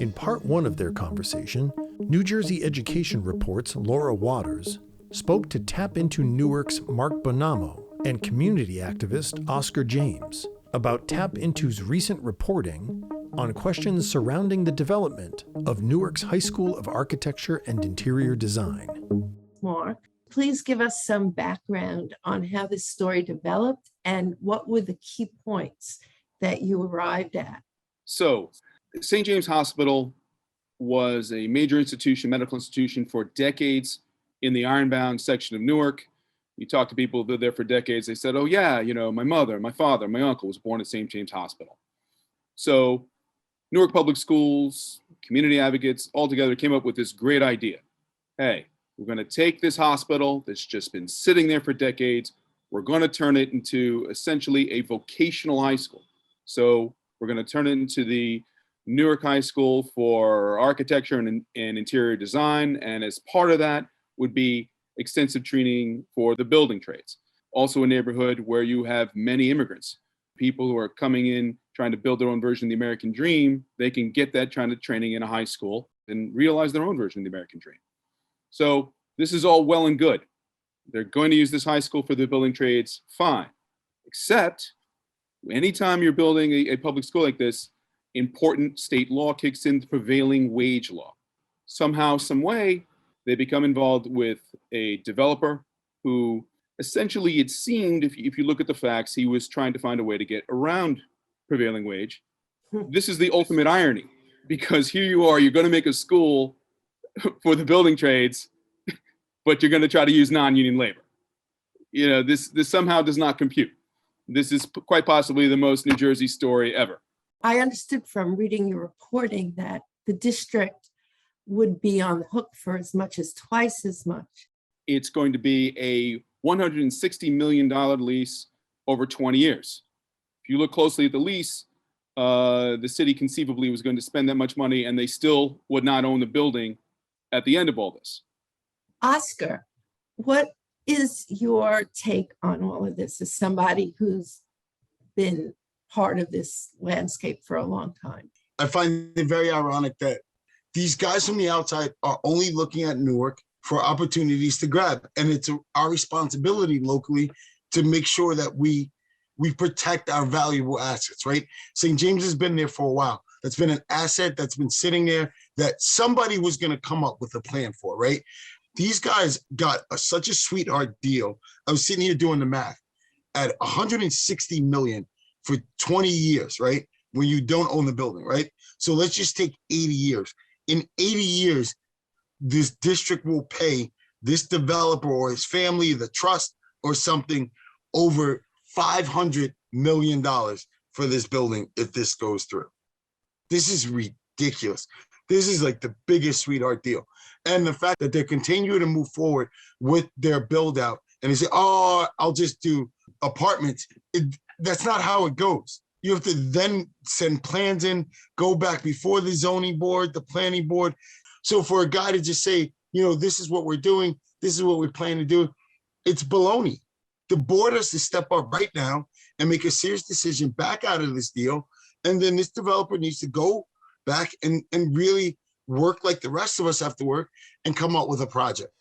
In part one of their conversation, New Jersey Education Report's Laura Waters spoke to Tap Into Newark's Mark Bonamo and community activist Oscar James about Tap Into's recent reporting on questions surrounding the development of Newark's High School of Architecture and Interior Design. Mark, please give us some background on how this story developed and what were the key points that you arrived at. So, St. James Hospital was a major institution, medical institution for decades in the Ironbound section of Newark. You talk to people who lived there for decades, they said, oh yeah, my mother, my father, my uncle was born at St. James Hospital. So Newark Public Schools, community advocates, all together came up with this great idea. Hey, we're gonna take this hospital that's just been sitting there for decades, we're gonna turn it into essentially a vocational high school. So we're gonna turn it into the Newark High School for Architecture and Interior Design, and as part of that would be extensive training for the building trades. Also a neighborhood where you have many immigrants, people who are coming in trying to build their own version of the American dream. They can get that kind of training in a high school and realize their own version of the American dream. So this is all well and good. They're going to use this high school for the building trades, fine. Except anytime you're building a public school like this, important state law kicks in, the prevailing wage law. Somehow, some way, they become involved with a developer who essentially, it seemed, if you look at the facts, he was trying to find a way to get around prevailing wage. This is the ultimate irony, because here you are, you're going to make a school for the building trades, but you're going to try to use non-union labor. This somehow does not compute. This is quite possibly the most New Jersey story ever. I understood from reading your reporting that the district would be on the hook for as much as twice as much. It's going to be a $160 million lease over 20 years. If you look closely at the lease, the city conceivably was going to spend that much money and they still would not own the building at the end of all this. Oscar, what is your take on all of this as somebody who's been part of this landscape for a long time? I find it very ironic that these guys from the outside are only looking at Newark for opportunities to grab. And it's our responsibility locally to make sure that we protect our valuable assets, right? St. James has been there for a while. That's been an asset that's been sitting there that somebody was going to come up with a plan for, right? These guys got such a sweetheart deal. I was sitting here doing the math at $160 million for 20 years, right? When you don't own the building, right? So let's just take 80 years. In 80 years, this district will pay this developer or his family, the trust or something, over $500 million for this building if this goes through. This is ridiculous. This is like the biggest sweetheart deal. And the fact that they're continuing to move forward with their build out and they say, oh, I'll just do apartments. That's not how it goes. You have to then send plans in, go back before the zoning board, the planning board. So for a guy to just say, this is what we're doing, this is what we plan to do, it's baloney. The board has to step up right now and make a serious decision back out of this deal. And then this developer needs to go back and really work like the rest of us have to work and come up with a project.